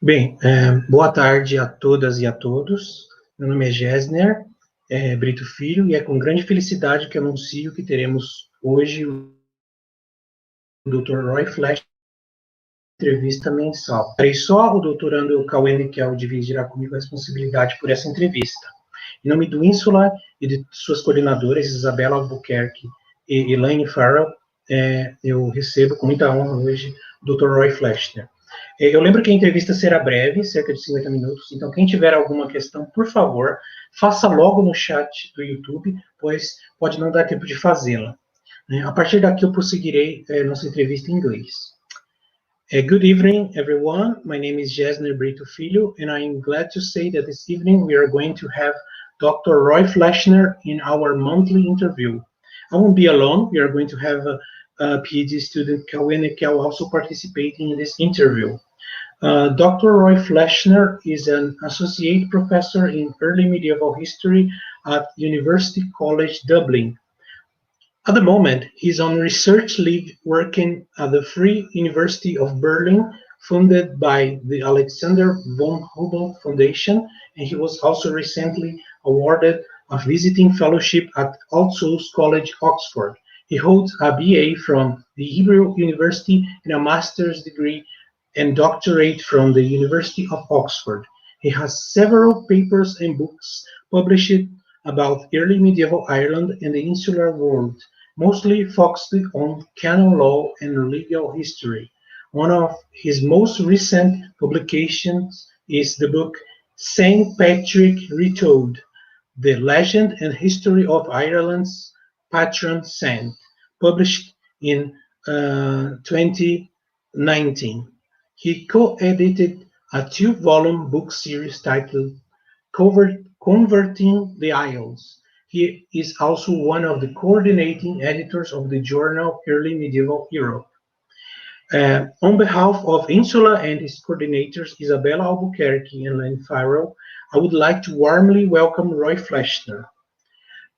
Bem, boa tarde a todas e a todos. Meu nome é Gessner Brito Filho e é com grande felicidade que anuncio que teremos hoje o Dr. Roy Flechner, entrevista mensal. Farei só o doutorando Cauene, que dividirá comigo a responsabilidade por essa entrevista. Em nome do Insulae e de suas coordenadoras, Isabela Albuquerque e Elaine Farrell, eu recebo com muita honra hoje o Dr. Roy Flechner. Eu lembro que a entrevista será breve, cerca de 50 minutos, então quem tiver alguma questão, por favor, faça logo no chat do YouTube, pois pode não dar tempo de fazê-la. A partir daqui eu prosseguirei nossa entrevista em inglês. Good evening, everyone. My name is Gessner Brito Filho, and I'm glad to say that this evening we are going to have Dr. Roy Flechner in our monthly interview. I won't be alone. We are going to have a PhD student, Cauene, also participating in this interview. Dr. Roy Flechner is an associate professor in early medieval history at University College Dublin. At the moment, he's on research leave working at the Free University of Berlin, funded by the Alexander von Humboldt Foundation, and he was also recently awarded a visiting fellowship at All Souls College, Oxford. He holds a BA from the Hebrew University and a master's degree and doctorate from the University of Oxford. He has several papers and books published about early medieval Ireland and the insular world, mostly focused on canon law and legal history. One of his most recent publications is the book St. Patrick Retold, The Legend and History of Ireland's Patron Saint, published in 2019. He co-edited a 2-volume book series titled Converting the Isles. He is also one of the coordinating editors of the journal Early Medieval Europe. On behalf of Insula and its coordinators, Isabella Albuquerque and Elaine Farrell, I would like to warmly welcome Roy Flechner.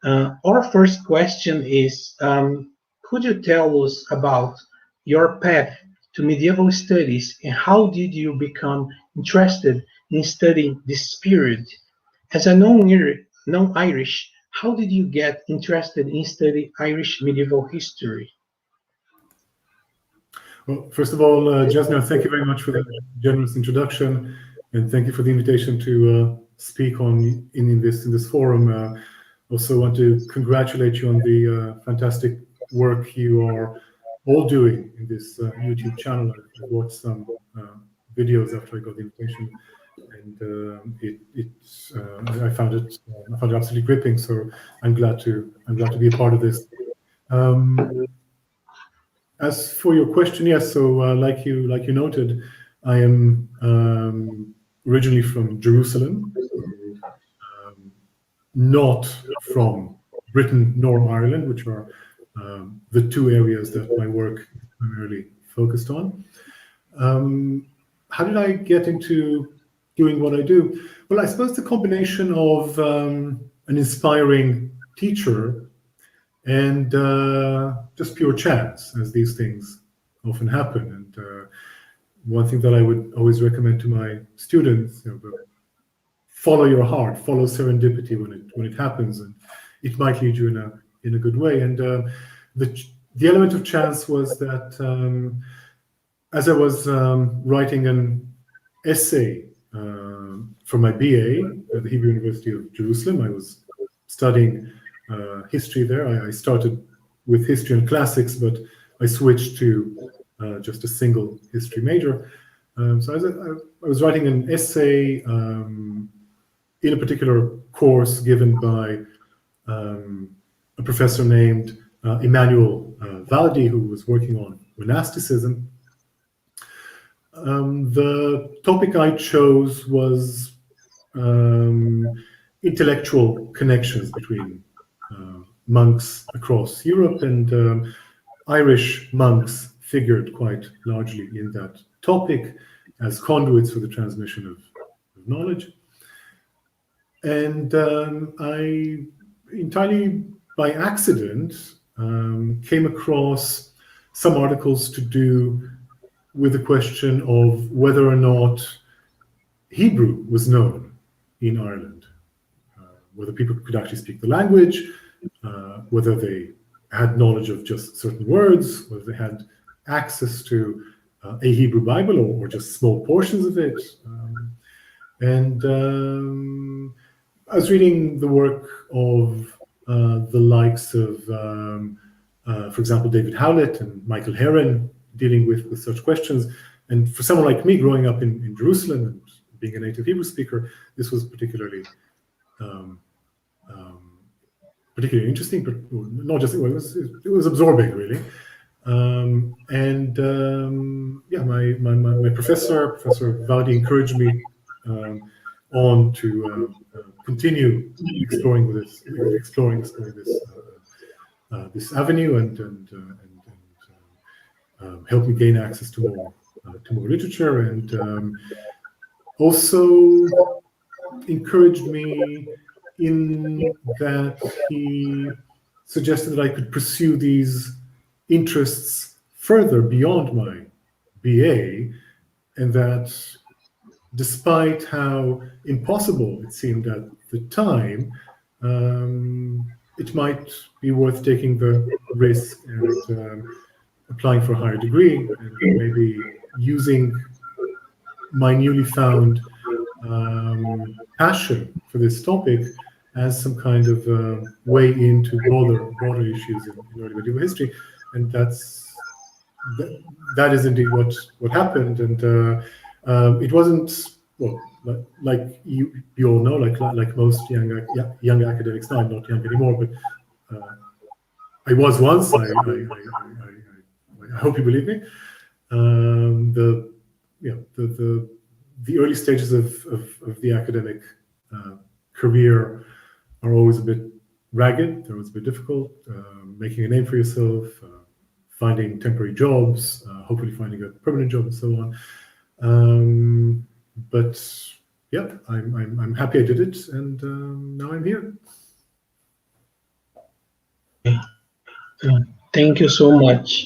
Our first question is, could you tell us about your path to medieval studies and how did you become interested in studying this period? As a non-Irish, how did you get interested in studying Irish medieval history? Well, first of all, Jasna, thank you very much for the generous introduction, and thank you for the invitation to speak in this forum. Also want to congratulate you on the fantastic work you are all doing in this YouTube channel. I watched some videos after I got the invitation, and I found it absolutely gripping. So I'm glad to be a part of this. As for your question, yes. So like you noted, I am originally from Jerusalem, not from Britain nor Ireland, which are the two areas that my work primarily focused on. How did I get into doing what I do? Well, I suppose the combination of an inspiring teacher and just pure chance, as these things often happen. And one thing that I would always recommend to my students, follow your heart, follow serendipity when it happens, and it might lead you in a good way. And the element of chance was that as I was writing an essay for my BA at the Hebrew University of Jerusalem, I was studying history there. I started with history and classics, but I switched to just a single history major. So I was writing an essay in a particular course given by a professor named Emmanuel Valdi, who was working on monasticism. The topic I chose was intellectual connections between monks across Europe, and Irish monks figured quite largely in that topic as conduits for the transmission of knowledge. And I, entirely by accident, came across some articles to do with the question of whether or not Hebrew was known in Ireland, whether people could actually speak the language, whether they had knowledge of just certain words, whether they had access to a Hebrew Bible or just small portions of it. I was reading the work of the likes of, for example, David Howlett and Michael Herron, dealing with such questions. And for someone like me, growing up in Jerusalem and being a native Hebrew speaker, this was particularly interesting, but not just, it was absorbing, really. Yeah, my professor, Professor Vardi, encouraged me on to continue exploring this avenue and help me gain access to more literature, and also encouraged me in that he suggested that I could pursue these interests further beyond my BA, and that despite how impossible it seemed at the time, it might be worth taking the risk and applying for a higher degree, and maybe using my newly found passion for this topic as some kind of way into broader issues in early medieval history. And that is indeed what happened. And it wasn't, well, like you all know, like most young academics now. I'm not young anymore, but I was once. I hope you believe me. The early stages of the academic career are always a bit ragged. They're always a bit difficult. Making a name for yourself, finding temporary jobs, hopefully finding a permanent job, and so on. But yeah, I'm happy I did it, and now I'm here. Thank you so much.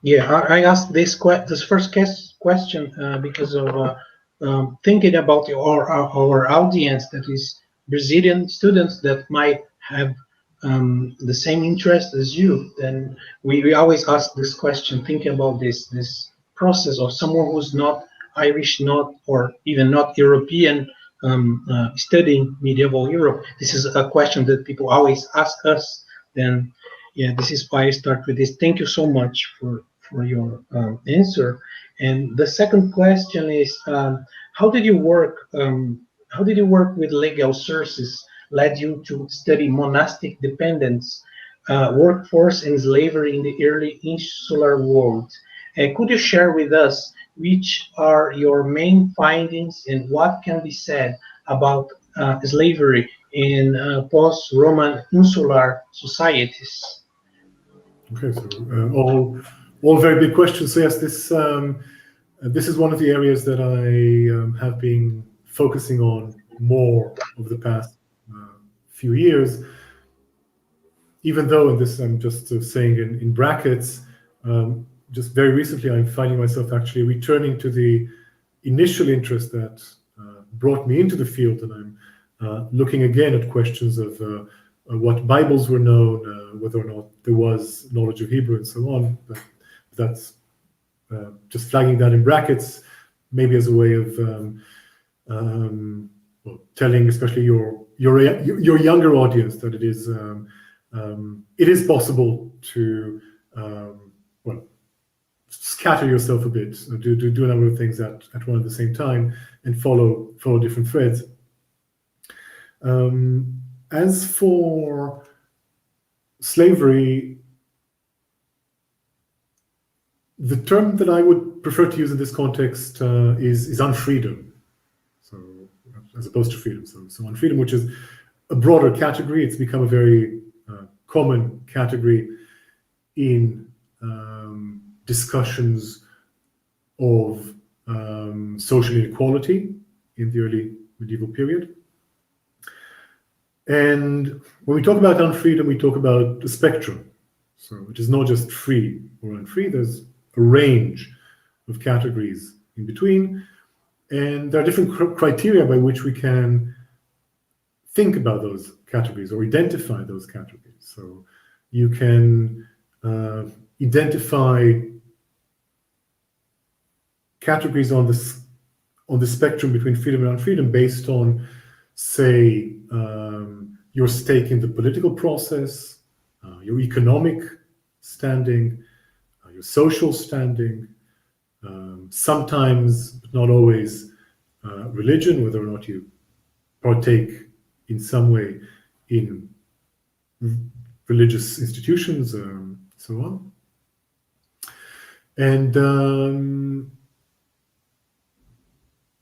Yeah, I asked this first question because of thinking about our audience, that is Brazilian students that might have the same interest as you. Then we always ask this question, thinking about this process of someone who's not Irish, or even not European, studying medieval Europe. This is a question that people always ask us. Then, yeah, this is why I start with this. Thank you so much for your answer. And the second question is, how did you work? How did you work with legal sources led you to study monastic dependence, workforce, and slavery in the early insular world? Could you share with us which are your main findings and what can be said about slavery in post-Roman insular societies? Okay, so all very big questions. So yes, this is one of the areas that I have been focusing on more over the past few years. Even though, and this I'm just saying in brackets, just very recently I'm finding myself actually returning to the initial interest that brought me into the field, and I'm looking again at questions of what Bibles were known, whether or not there was knowledge of Hebrew, and so on. But that's just flagging that in brackets, maybe as a way of telling, especially your younger audience, that it is possible to scatter yourself a bit, do a number of things at one at the same time, and follow different threads. As for slavery, the term that I would prefer to use in this context is unfreedom, so as opposed to freedom. So unfreedom, which is a broader category, it's become a very common category in discussions of social inequality in the early medieval period. And when we talk about unfreedom, we talk about the spectrum. So it is not just free or unfree, there's a range of categories in between. And there are different criteria by which we can think about those categories or identify those categories. So you can identify categories on the spectrum between freedom and unfreedom based on, say, your stake in the political process, your economic standing, your social standing, sometimes, but not always, religion, whether or not you partake in some way in religious institutions, so on. And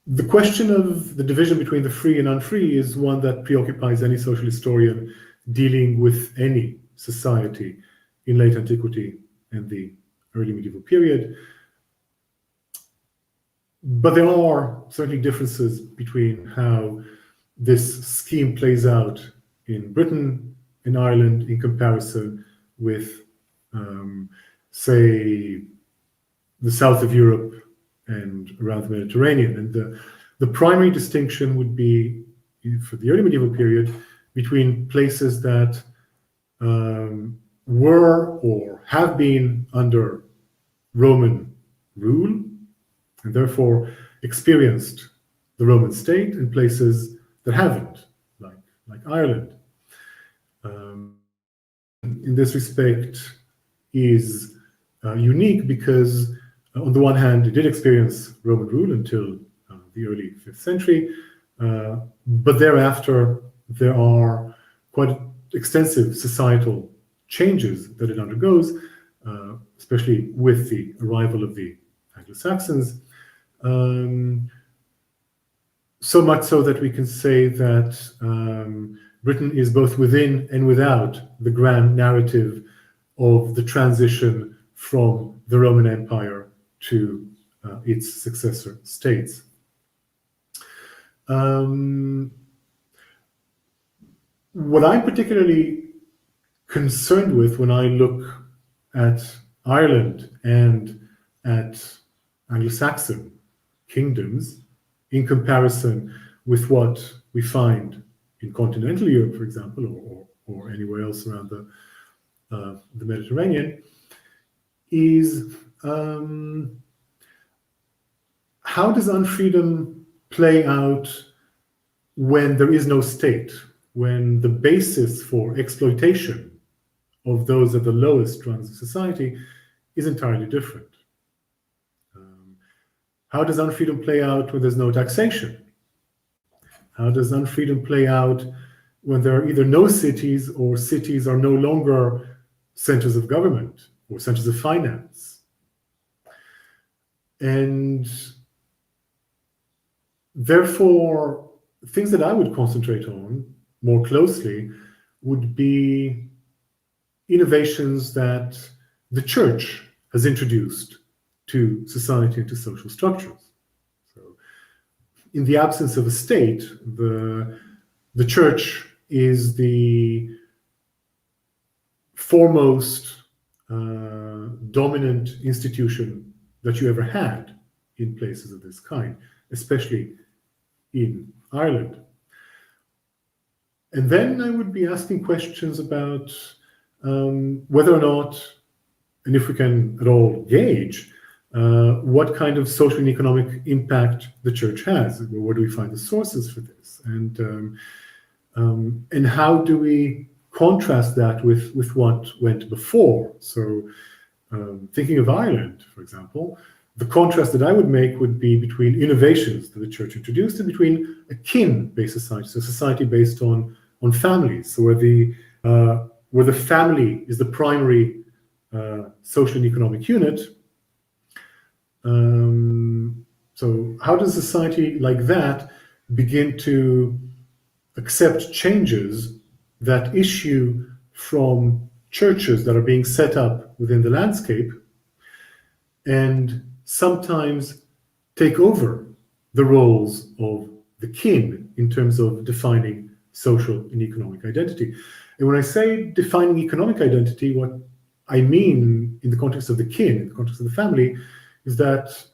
the question of the division between the free and unfree is one that preoccupies any social historian dealing with any society in late antiquity and the early medieval period. But there are certainly differences between how this scheme plays out in Britain, in Ireland, in comparison with, say, the south of Europe and around the Mediterranean. And the primary distinction would be, for the early medieval period, between places that were or have been under Roman rule, and therefore experienced the Roman state, and places that haven't, like Ireland. In this respect is unique because on the one hand, it did experience Roman rule until the early 5th century, but thereafter there are quite extensive societal changes that it undergoes, especially with the arrival of the Anglo-Saxons. So much so that we can say that Britain is both within and without the grand narrative of the transition from the Roman Empire to its successor states. What I'm particularly concerned with when I look at Ireland and at Anglo-Saxon kingdoms in comparison with what we find in continental Europe, for example, or anywhere else around the Mediterranean, is how does unfreedom play out when there is no state, when the basis for exploitation of those at the lowest rungs of society is entirely different? How does unfreedom play out when there's no taxation? How does unfreedom play out when there are either no cities, or cities are no longer centers of government or centers of finance? And therefore, things that I would concentrate on more closely would be innovations that the church has introduced to society and to social structures. So, in the absence of a state, the church is the foremost dominant institution that you ever had in places of this kind, especially in Ireland. And then I would be asking questions about whether or not, and if we can at all gauge, what kind of social and economic impact the church has. Where do we find the sources for this? And how do we contrast that with what went before? So thinking of Ireland, for example, the contrast that I would make would be between innovations that the church introduced and between a kin-based society, so society based on families, so where the family is the primary social and economic unit. So how does a society like that begin to accept changes that issue from churches that are being set up within the landscape, and sometimes take over the roles of the kin in terms of defining social and economic identity? And when I say defining economic identity, what I mean in the context of the kin, in the context of the family, is that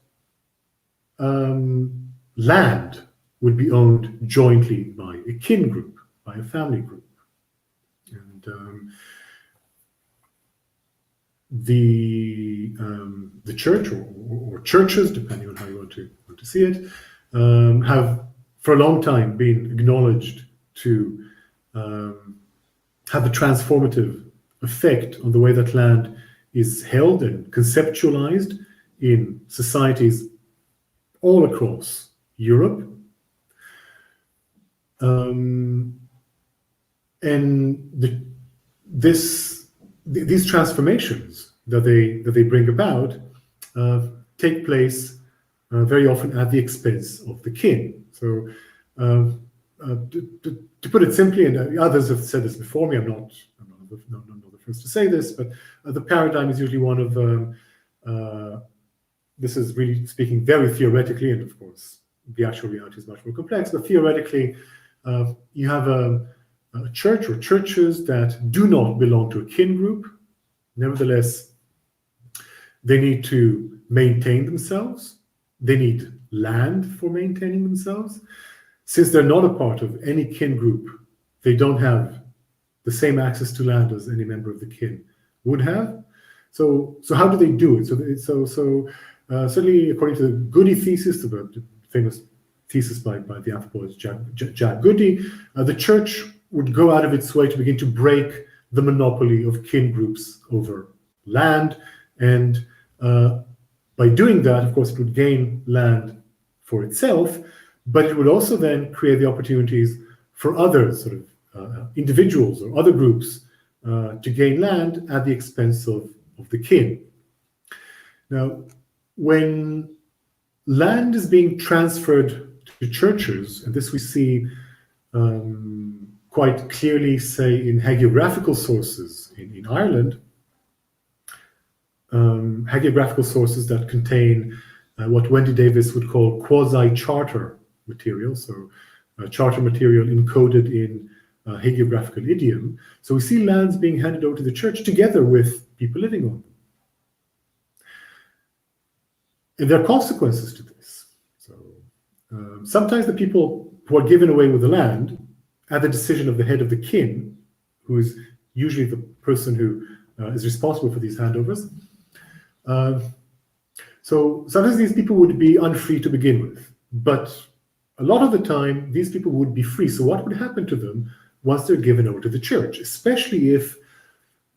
land would be owned jointly by a kin group, by a family group. And the church or churches, depending on how you want to see it, have for a long time been acknowledged to have a transformative effect on the way that land is held and conceptualized in societies all across Europe. And these transformations that they bring about take place very often at the expense of the kin. So to put it simply, and others have said this before me, I'm not the first to say this, but the paradigm is usually one of this is really speaking very theoretically, and of course the actual reality is much more complex, but theoretically you have a church or churches that do not belong to a kin group. Nevertheless, they need to maintain themselves. They need land for maintaining themselves. Since they're not a part of any kin group, they don't have the same access to land as any member of the kin would have. So how do they do it? So certainly, according to the Goody thesis, the famous thesis by the anthropologist Jack Goody, the church would go out of its way to begin to break the monopoly of kin groups over land, and by doing that, of course, it would gain land for itself, but it would also then create the opportunities for other sort of individuals or other groups to gain land at the expense of the kin. Now, when land is being transferred to churches, and this we see quite clearly, say, in hagiographical sources in Ireland, hagiographical sources that contain what Wendy Davis would call quasi-charter material, so charter material encoded in hagiographical idiom. So we see lands being handed over to the church together with people living on them. And there are consequences to this. So sometimes the people who are given away with the land, at the decision of the head of the kin, who is usually the person who is responsible for these handovers. So sometimes these people would be unfree to begin with, but a lot of the time these people would be free. So what would happen to them once they're given over to the church, especially if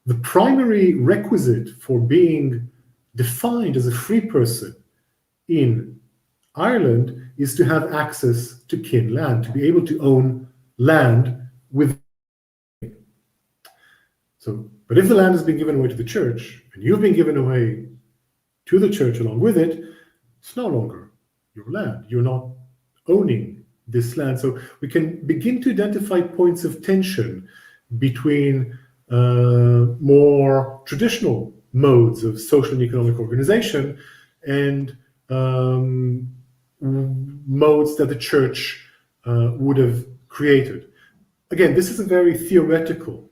the primary requisite for being defined as a free person in Ireland is to have access to kin land, to be able to own land with. So, but if the land has been given away to the church and you've been given away to the church along with it, it's no longer your land. You're not owning this land. So we can begin to identify points of tension between more traditional modes of social and economic organization and modes that the church would have created. Again, this is a very theoretical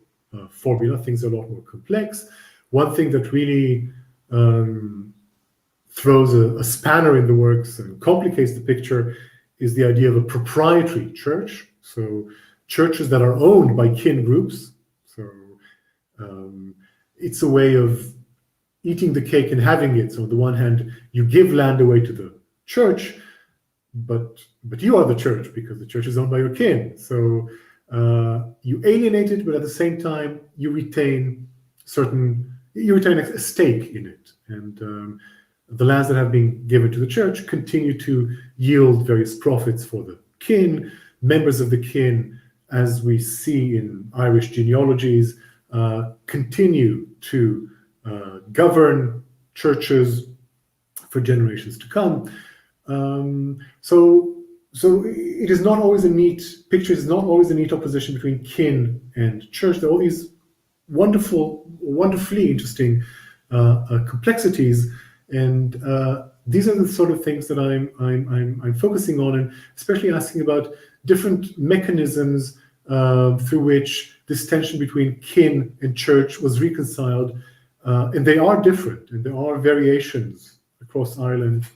formula. Things are a lot more complex. One thing that really throws a spanner in the works and complicates the picture is the idea of a proprietary church. So churches that are owned by kin groups. So it's a way of eating the cake and having it. So on the one hand, you give land away to the church, but you are the church because the church is owned by your kin. So you alienate it, but at the same time, you retain a stake in it. And the lands that have been given to the church continue to yield various profits for the kin. Members of the kin, as we see in Irish genealogies, continue to govern churches for generations to come. So it is not always a neat picture. It's not always a neat opposition between kin and church. There are all these wonderfully interesting complexities, and these are the sort of things that I'm focusing on, and especially asking about different mechanisms through which this tension between kin and church was reconciled, and they are different, and there are variations across Ireland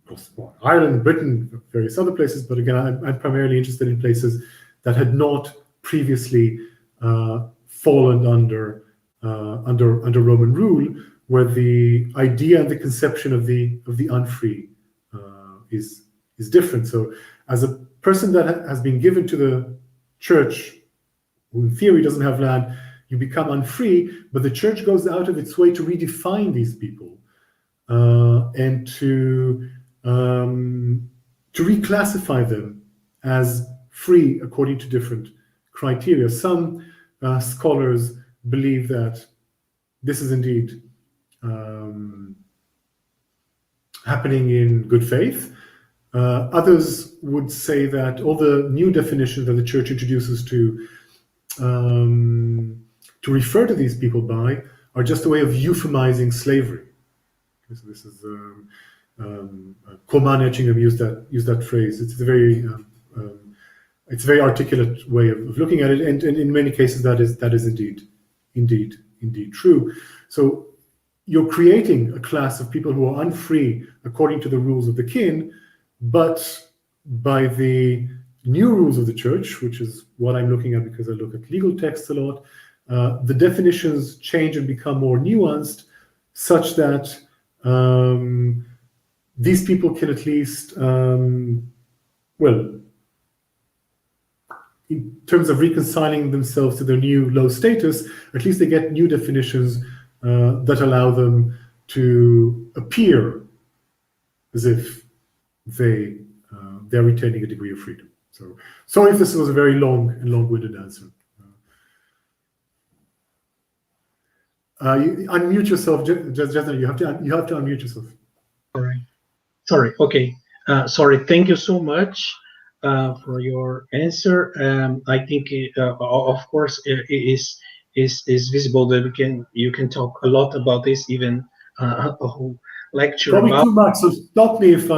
course, Ireland, Britain, various other places, but again, I'm primarily interested in places that had not previously fallen under Roman rule, where the idea and the conception of the unfree is different. So, as a person that has been given to the church, who in theory doesn't have land, you become unfree, but the church goes out of its way to redefine these people and to reclassify them as free according to different criteria. Some scholars believe that this is indeed happening in good faith. Others would say that all the new definitions that the church introduces to refer to these people by are just a way of euphemizing slavery. Okay, so this is Coleman Etchingham used that phrase. It's a very articulate way of looking at it, and in many cases that is indeed true. So you're creating a class of people who are unfree according to the rules of the kin, but by the new rules of the church, which is what I'm looking at because I look at legal texts a lot, the definitions change and become more nuanced, such that these people can at least, in terms of reconciling themselves to their new low status, at least they get new definitions that allow them to appear as if they're retaining a degree of freedom. So sorry if this was a very long and long-winded answer. You unmute yourself, Jasna. You have to unmute yourself. All right. Sorry. Okay. Sorry. Thank you so much for your answer. I think, of course, it is visible that you can talk a lot about this, even a whole lecture. Probably too much. So stop me if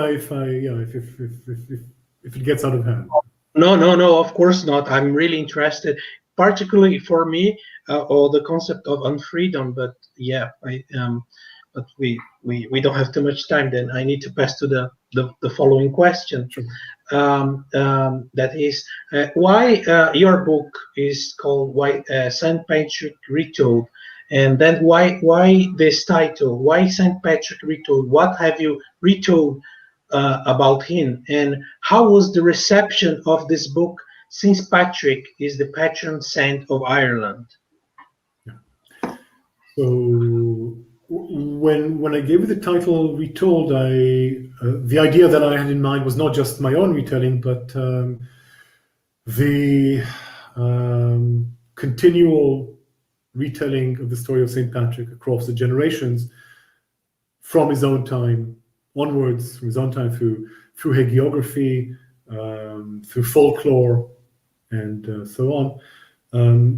it gets out of hand. No. Of course not. I'm really interested, particularly for me, or the concept of unfreedom. But yeah, but we don't have too much time. Then I need to pass to the following question. Sure. That is why your book is called "Why Saint Patrick Retold," and then why this title? Why Saint Patrick Retold? What have you retold about him, and how was the reception of this book, since Patrick is the patron saint of Ireland? Yeah. So when I gave it the title Retold, the idea that I had in mind was not just my own retelling, but the continual retelling of the story of St. Patrick across the generations, from his own time onwards, from his own time through hagiography, through folklore, and so on,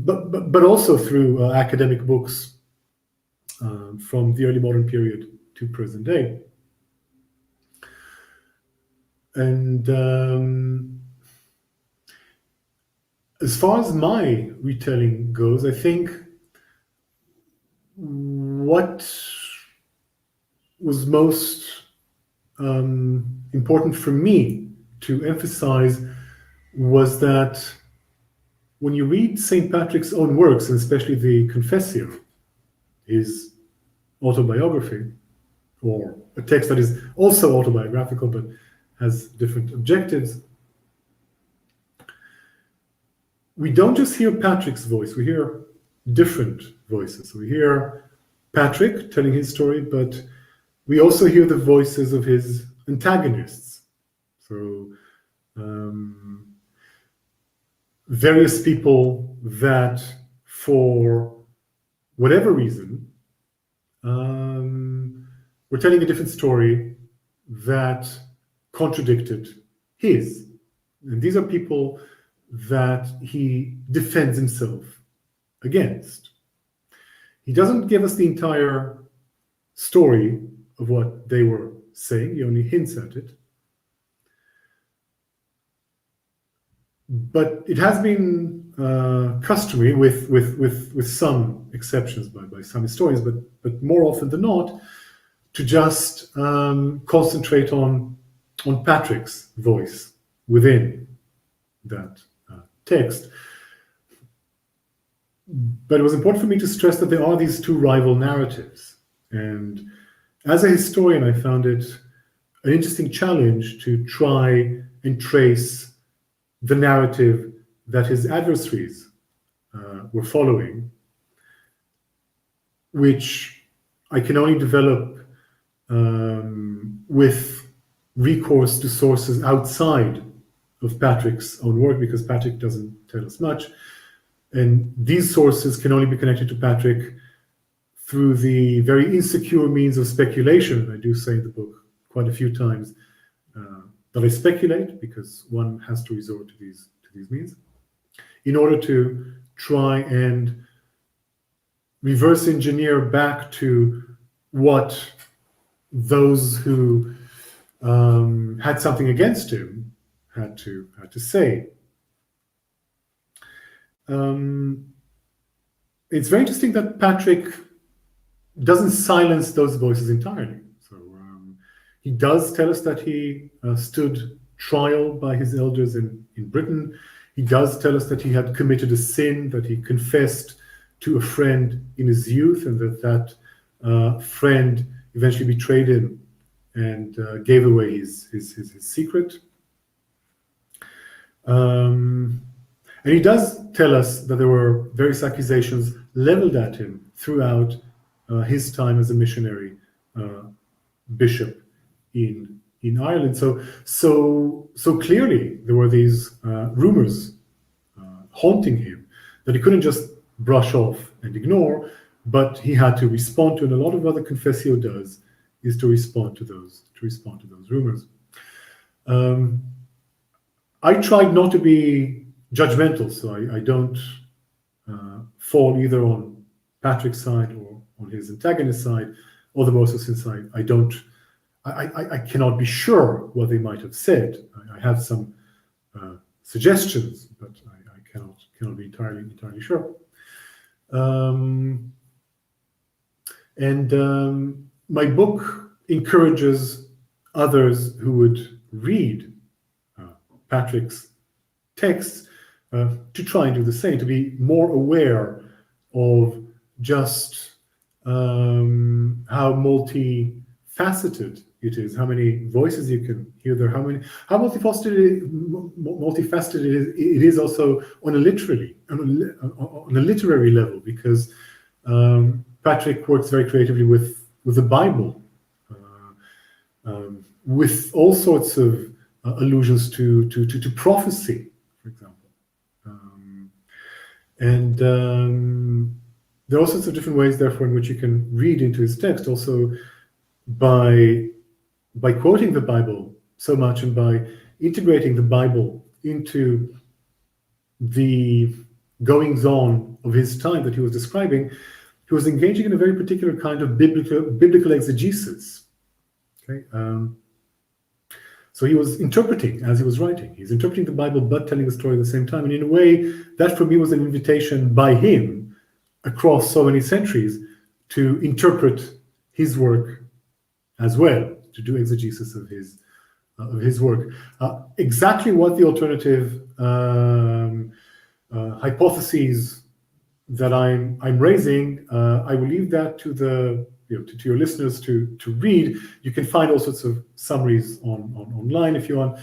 but also through academic books from the early modern period to present day. And as far as my retelling goes, I think what was most important for me to emphasize was that when you read St. Patrick's own works, and especially the Confessio, his autobiography, or a text that is also autobiographical but has different objectives, we don't just hear Patrick's voice, we hear different voices. We hear Patrick telling his story, but we also hear the voices of his antagonists. So various people that, for whatever reason, were telling a different story that contradicted his. And these are people that he defends himself against. He doesn't give us the entire story of what they were saying, he only hints at it. But it has been customary, with some exceptions by some historians, but more often than not, to just concentrate on Patrick's voice within that text. But it was important for me to stress that there are these two rival narratives. And as a historian, I found it an interesting challenge to try and trace the narrative that his adversaries were following, which I can only develop with recourse to sources outside of Patrick's own work, because Patrick doesn't tell us much. And these sources can only be connected to Patrick through the very insecure means of speculation. I do say in the book quite a few times that I speculate, because one has to resort to these means in order to try and reverse engineer back to what those who had something against him had to say. It's very interesting that Patrick doesn't silence those voices entirely. So he does tell us that he stood trial by his elders in Britain. He does tell us that he had committed a sin, that he confessed to a friend in his youth, and that friend eventually betrayed him and gave away his secret. And he does tell us that there were various accusations leveled at him throughout his time as a missionary bishop in Ireland. So clearly there were these rumors haunting him that he couldn't just brush off and ignore, but he had to respond to, and a lot of other confessio does, is to respond to those rumors. I tried not to be judgmental, so I don't fall either on Patrick's side or on his antagonist's side or the Mosesian side. I cannot be sure what they might have said. I have some suggestions, but I cannot be entirely sure. My book encourages others who would read Patrick's texts to try and do the same, to be more aware of just how multifaceted it is, how many voices you can hear there, how multifaceted it is also on a literary level, because Patrick works very creatively with the Bible, with all sorts of allusions to prophecy, for example. There are all sorts of different ways, therefore, in which you can read into his text, also by quoting the Bible so much and by integrating the Bible into the goings-on of his time that he was describing. He was engaging in a very particular kind of biblical exegesis. Okay, so he was interpreting as he was writing. He's interpreting the Bible, but telling the story at the same time. And in a way, that for me was an invitation by him across so many centuries to interpret his work as well, to do exegesis of his work. Exactly what the alternative hypotheses that I'm raising, I will leave that to your listeners to read. You can find all sorts of summaries online if you want,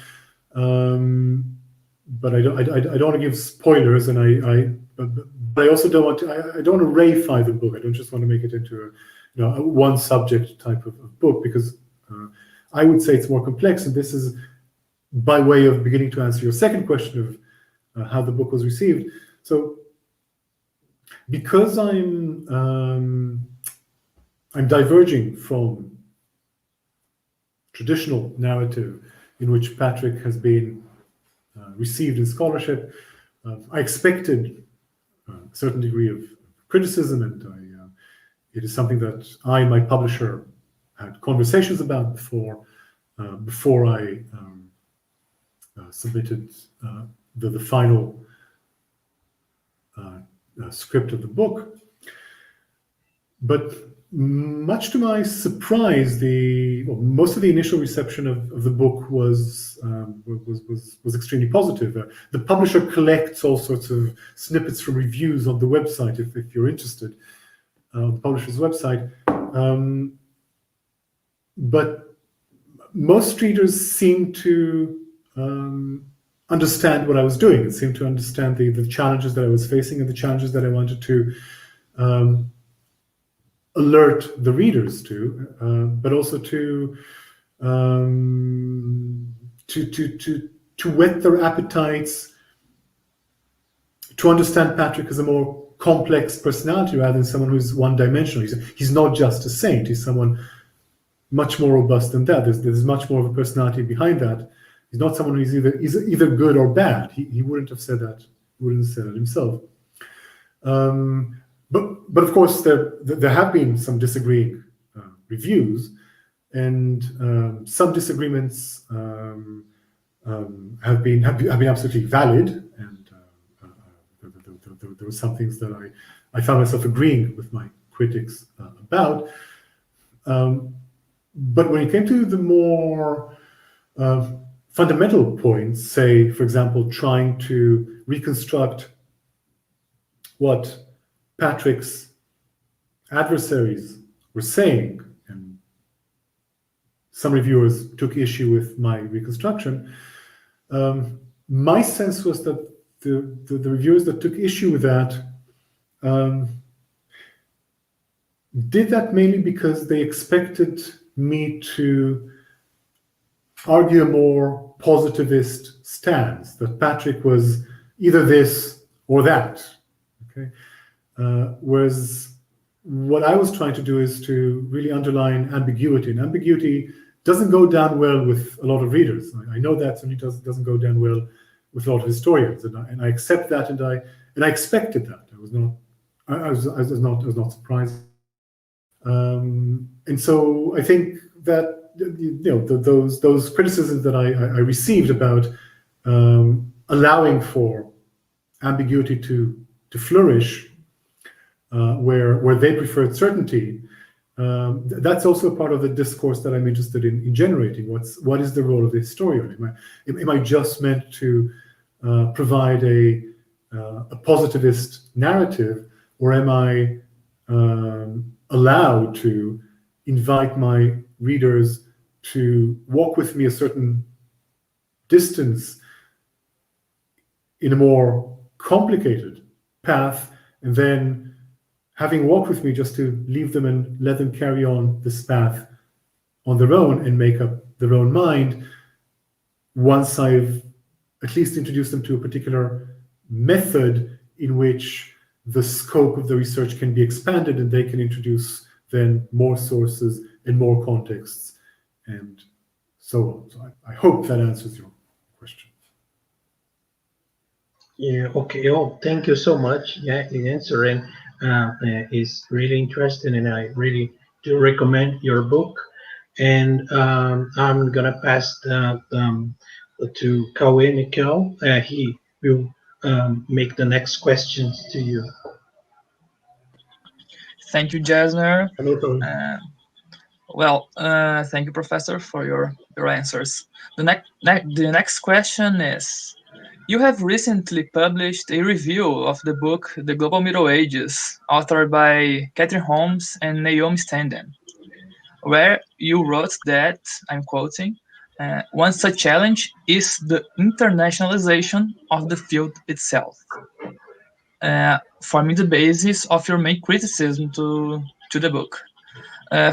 but I don't want to give spoilers, and but I also don't want to. I don't want to reify the book. I don't just want to make it into a one subject type of book, because I would say it's more complex. And this is by way of beginning to answer your second question of how the book was received. So, because I'm diverging from traditional narrative in which Patrick has been received in scholarship, I expected a certain degree of criticism, and it is something that I and my publisher had conversations about before I submitted the final script of the book. But much to my surprise, most of the initial reception of the book was extremely positive. The publisher collects all sorts of snippets from reviews on the website, if you're interested, the publisher's website. But most readers seem to understand what I was doing, seem to understand the challenges that I was facing and the challenges that I wanted to alert the readers to, but also to whet their appetites, to understand Patrick as a more complex personality rather than someone who's one-dimensional. He's not just a saint. He's someone much more robust than that. There's much more of a personality behind that. He's not someone who's either good or bad. He wouldn't have said that. Wouldn't have said it himself. But of course there have been some disagreeing reviews, and some disagreements have been absolutely valid, and there were some things that I found myself agreeing with my critics about. But when it came to the more fundamental points, say, for example, trying to reconstruct what Patrick's adversaries were saying, and some reviewers took issue with my reconstruction, my sense was that the reviewers that took issue with that did that mainly because they expected me to argue a more positivist stance, that Patrick was either this or that. Okay. Whereas what I was trying to do is to really underline ambiguity, and ambiguity doesn't go down well with a lot of readers. I know that certainly doesn't go down well with a lot of historians, and I accept that, and I expected that. I was not surprised, and so I think that those criticisms that I received about allowing for ambiguity to flourish where they preferred certainty, that's also a part of the discourse that I'm interested in generating. What is the role of the historian? Am I just meant to provide a positivist narrative, or am I allowed to invite my readers to walk with me a certain distance in a more complicated path, and then having walked with me, just to leave them and let them carry on this path on their own and make up their own mind once I've at least introduced them to a particular method in which the scope of the research can be expanded, and they can introduce then more sources and more contexts and so on. So I hope that answers your question. Yeah, okay. Oh, thank you so much. Yeah, the answering is really interesting, and I really do recommend your book. And I'm gonna pass to Cauê Mikel. He will make the next questions to you. Thank you, Jasner. Hello. Thank you, Professor, for your answers. The next question is: you have recently published a review of the book The Global Middle Ages, authored by Catherine Holmes and Naomi Standen, where you wrote that, I'm quoting, one such challenge is the internationalization of the field itself, forming the basis of your main criticism to the book.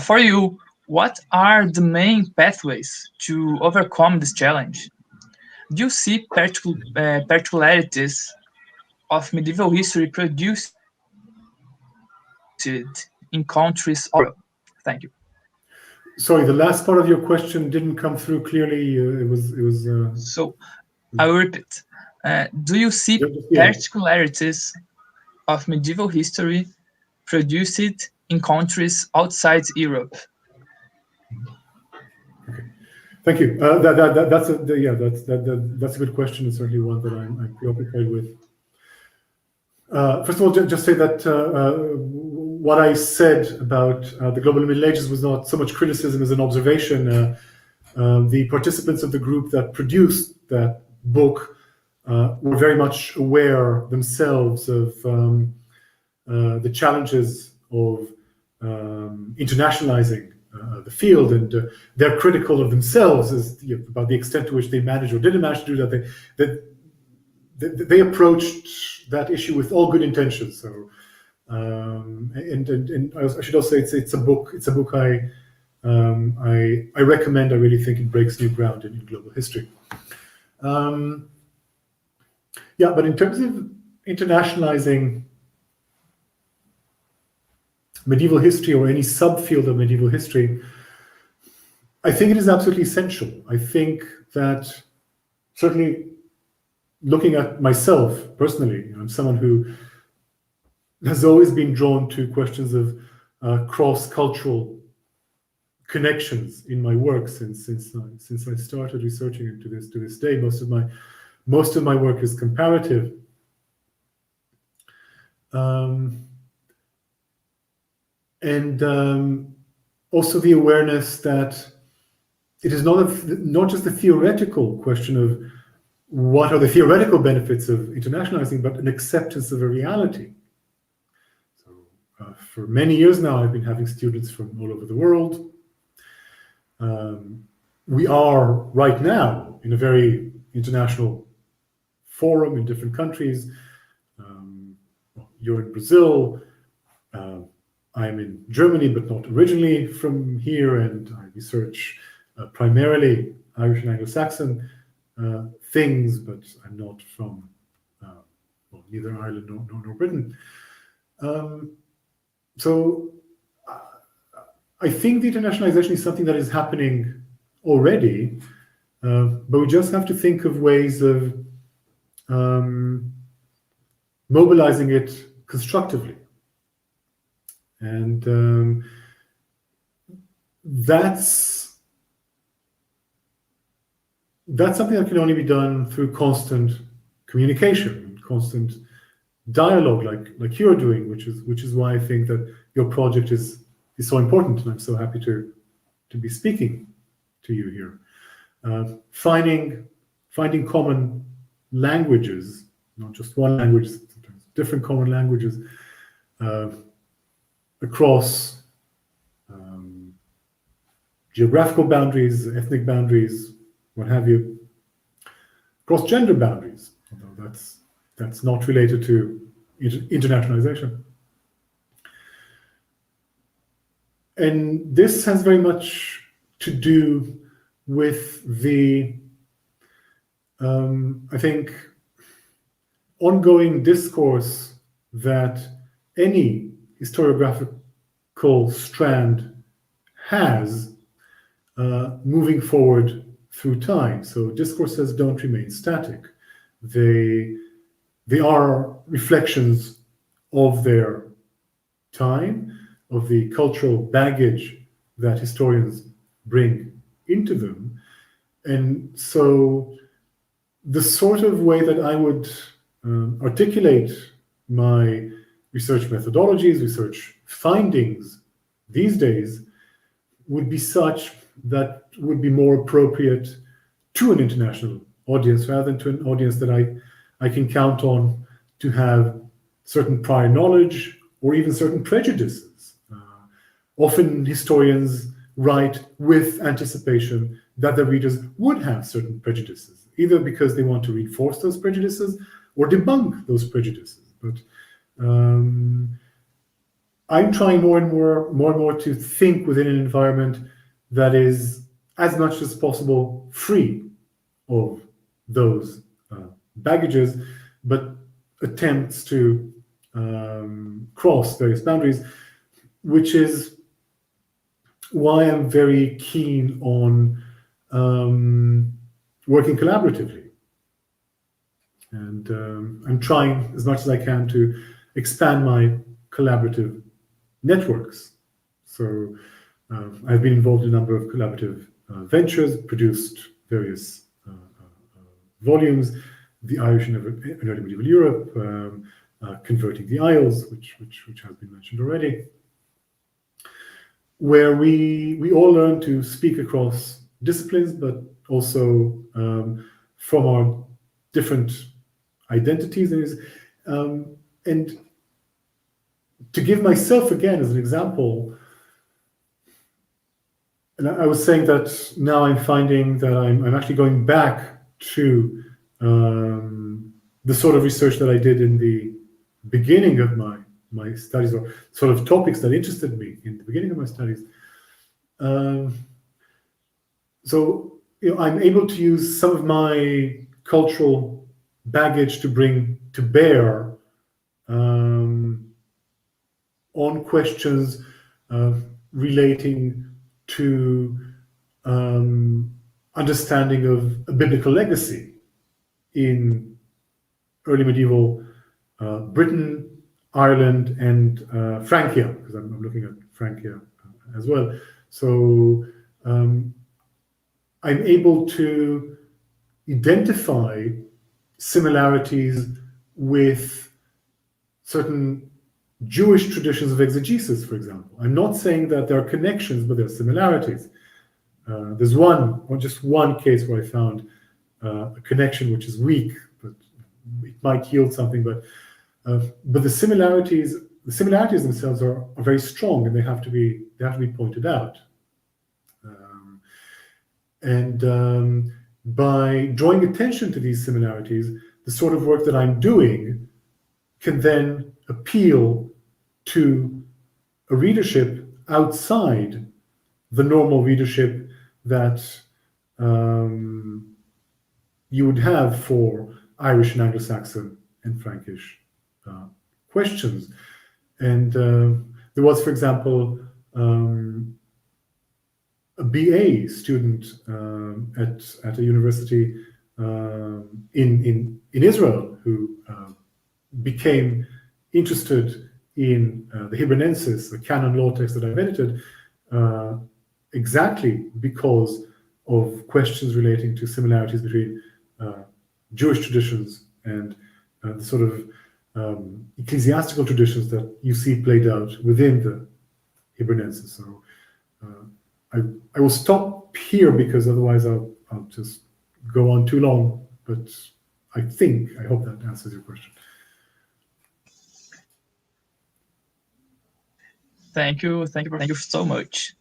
For you, what are the main pathways to overcome this challenge? Do you see particularities of medieval history produced in countries all over? Thank you. Sorry, the last part of your question didn't come through clearly. So I will repeat. Do you see particularities of medieval history produced in countries outside Europe? Okay, thank you. That's a good question. It's certainly one that I'm preoccupied with. First of all, just say that what I said about the global Middle Ages was not so much criticism as an observation. The participants of the group that produced that book were very much aware themselves of the challenges of internationalizing the field, and they're critical of themselves as about the extent to which they managed or didn't manage to do that. They approached that issue with all good intentions. So, and I should also say it's a book I recommend. I really think it breaks new ground in global history. Yeah, but in terms of internationalizing medieval history or any subfield of medieval history, I think it is absolutely essential. I think that certainly looking at myself personally, I'm someone who has always been drawn to questions of cross-cultural connections in my work since I started researching it to this day. Most of my work is comparative. And also the awareness that it is not just the theoretical question of what are the theoretical benefits of internationalizing, but an acceptance of a reality. So for many years now, I've been having students from all over the world. We are right now in a very international forum in different countries. You're in Brazil. I'm in Germany, but not originally from here, and I research primarily Irish and Anglo-Saxon things, but I'm not from neither Ireland nor Britain. So I think the internationalization is something that is happening already, but we just have to think of ways of mobilizing it constructively. And that's something that can only be done through constant communication, constant dialogue, like you're doing, which is why I think that your project is so important, and I'm so happy to be speaking to you here. Finding common languages, not just one language, sometimes different common languages across geographical boundaries, ethnic boundaries, what have you, across gender boundaries, although that's not related to internationalization. And this has very much to do with the, I think, ongoing discourse that any historiographical strand has moving forward through time. So discourses don't remain static. They are reflections of their time, of the cultural baggage that historians bring into them. And so the sort of way that I would articulate my research methodologies, research findings these days would be such that would be more appropriate to an international audience rather than to an audience that I can count on to have certain prior knowledge or even certain prejudices. Often historians write with anticipation that the readers would have certain prejudices, either because they want to reinforce those prejudices or debunk those prejudices. But I'm trying more and more to think within an environment that is as much as possible free of those baggages, but attempts to cross various boundaries, which is why I'm very keen on working collaboratively. And I'm trying as much as I can to expand my collaborative networks. So I've been involved in a number of collaborative ventures, produced various volumes, the Irish in early medieval Europe, converting the isles, which has been mentioned already, where we all learn to speak across disciplines, but also from our different identities. And to give myself again as an example, and I was saying that now I'm finding that I'm actually going back to the sort of research that I did in the beginning of my studies, or sort of topics that interested me in the beginning of my studies. So I'm able to use some of my cultural baggage to bring to bear on questions relating to understanding of a biblical legacy in early medieval Britain, Ireland, and Francia, because I'm looking at Francia as well. So I'm able to identify similarities with certain Jewish traditions of exegesis, for example. I'm not saying that there are connections, but there are similarities. There's just one case where I found a connection which is weak, but it might yield something. But the similarities themselves are very strong, and they have to be pointed out. And by drawing attention to these similarities, the sort of work that I'm doing can then appeal to a readership outside the normal readership that you would have for Irish and Anglo-Saxon and Frankish questions. And there was, for example, a BA student at a university in Israel who became interested in the Hebronensis, the canon law text that I've edited, exactly because of questions relating to similarities between Jewish traditions and the sort of ecclesiastical traditions that you see played out within the Hebronensis. So I will stop here, because otherwise I'll just go on too long, but I hope that answers your question. Thank you so much.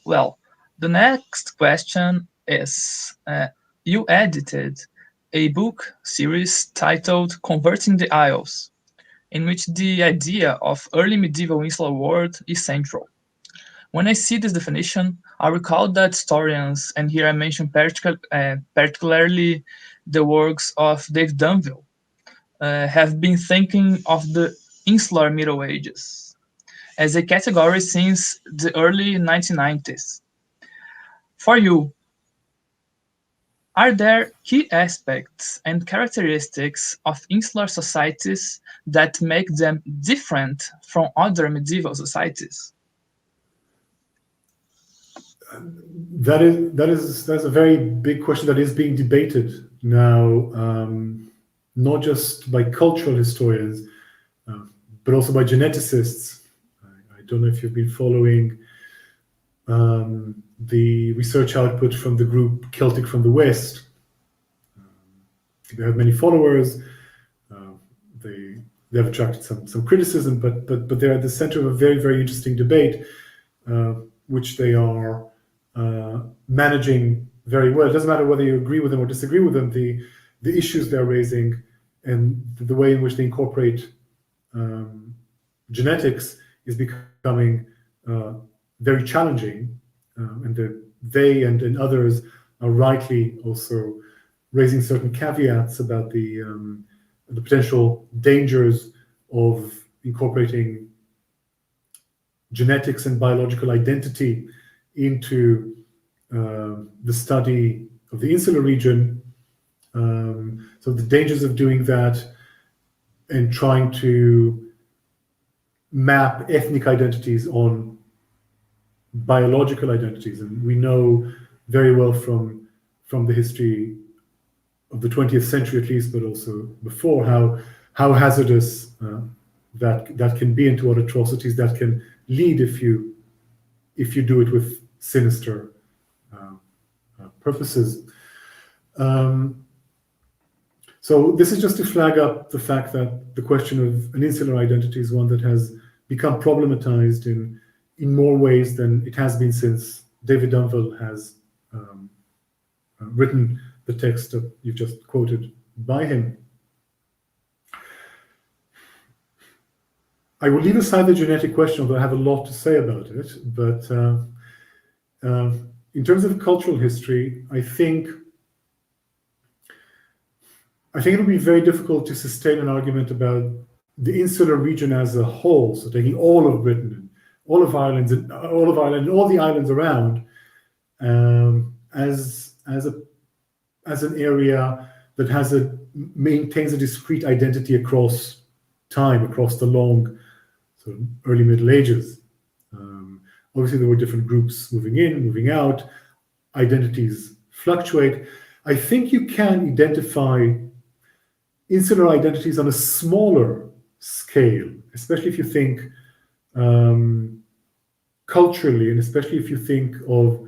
Well, the next question is, you edited a book series titled Converting the Isles, in which the idea of early medieval insular world is central. When I see this definition, I recall that historians, and here I mention particularly the works of David Dunville, have been thinking of the insular Middle Ages as a category since the early 1990s. For you, are there key aspects and characteristics of insular societies that make them different from other medieval societies? That's a very big question that is being debated now, not just by cultural historians, but also by geneticists. I don't know if you've been following the research output from the group Celtic from the West. They have many followers. They have attracted some criticism, but they're at the center of a very, very interesting debate, which they are managing very well. It doesn't matter whether you agree with them or disagree with them. The issues they're raising and the way in which they incorporate genetics is becoming very challenging, and they and others are rightly also raising certain caveats about the potential dangers of incorporating genetics and biological identity into the study of the insular region. So the dangers of doing that and trying to map ethnic identities on biological identities. And we know very well from the history of the 20th century, at least, but also before, how how hazardous that can be, into what atrocities that can lead if you do it with sinister purposes. So this is just to flag up the fact that the question of an insular identity is one that has become problematized in more ways than it has been since David Dunville has written the text that you've just quoted by him. I will leave aside the genetic question, although I have a lot to say about it. But in terms of cultural history, I think it would be very difficult to sustain an argument about the insular region as a whole, so taking all of Britain, all of Ireland, and all the islands around, as an area that maintains a discrete identity across time, across the long sort of early Middle Ages. Obviously, there were different groups moving in, moving out. Identities fluctuate. I think you can identify insular identities on a smaller scale, especially if you think culturally, and especially if you think of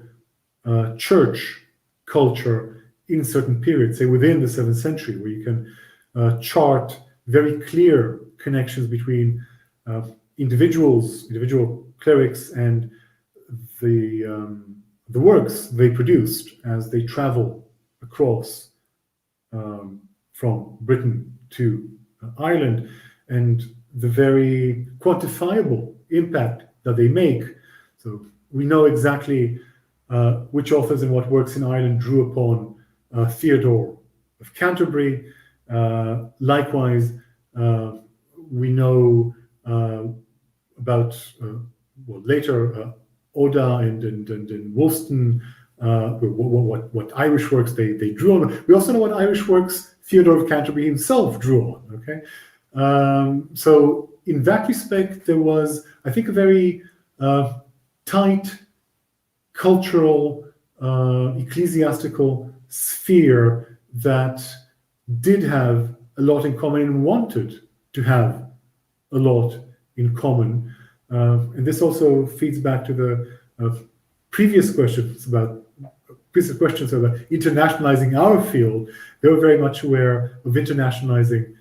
church culture in certain periods, say within the 7th century, where you can chart very clear connections between individual clerics and the works they produced as they travel across from Britain to Ireland, and the very quantifiable impact that they make. So we know exactly which authors and what works in Ireland drew upon Theodore of Canterbury. Likewise, we know about later Oda and Woolston, what Irish works they drew on. We also know what Irish works Theodore of Canterbury himself drew on. Okay, so in that respect, there was, I think, a very tight cultural, ecclesiastical sphere that did have a lot in common and wanted to have a lot in common. And this also feeds back to the previous questions about internationalizing our field. They were very much aware of internationalizing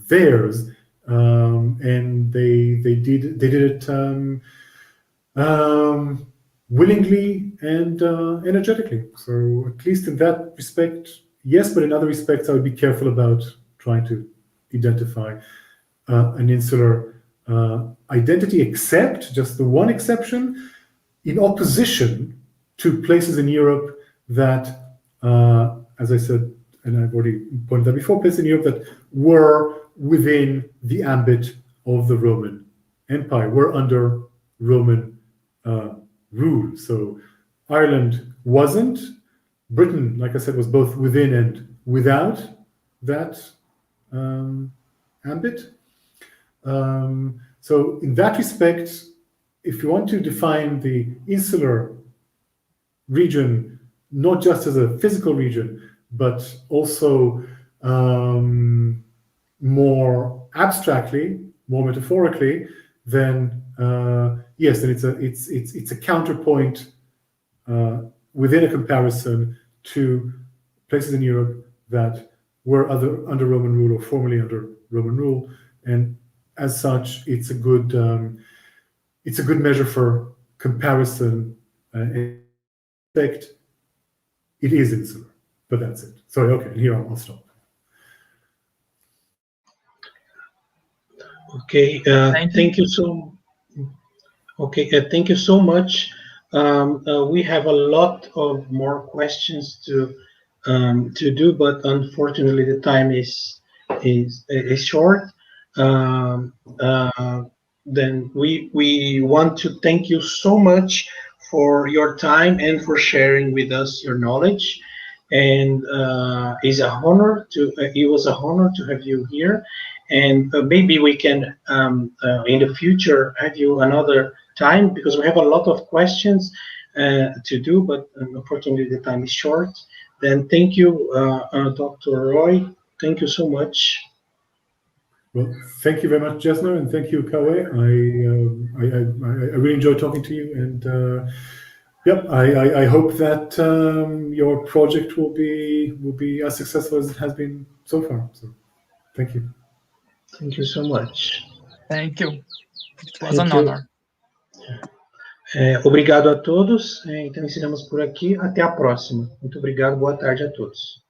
theirs, and they did it willingly and energetically. So at least in that respect, yes, but in other respects, I would be careful about trying to identify an insular identity, except, just the one exception, in opposition to places in Europe that, as I said, and I've already pointed out before, places in Europe that were within the ambit of the Roman Empire, were under Roman rule. So Ireland wasn't. Britain, like I said, was both within and without that ambit. So in that respect, if you want to define the insular region, not just as a physical region, but also more abstractly, more metaphorically, then yes, then it's a counterpoint within a comparison to places in Europe that were under Roman rule or formerly under Roman rule, and as such, it's a good measure for comparison. In fact, it is insular, but that's it. Sorry, okay, here I'll stop. Okay, thank you so. Okay, thank you so much. We have a lot of more questions to do, but unfortunately the time is short. Then we want to thank you so much for your time and for sharing with us your knowledge. And it was a honor to have you here. And maybe we can in the future have you another time, because we have a lot of questions to do, but unfortunately the time is short. Then thank you, Dr. Roy. Thank you so much. Well, thank you very much, Jesner, and thank you, Kawe. I really enjoyed talking to you, and I hope that your project will be as successful as it has been so far. So, thank you. Thank you so much. Thank you. It was an honor. Obrigado a todos. Então, encerramos por aqui. Até a próxima. Muito obrigado. Boa tarde a todos.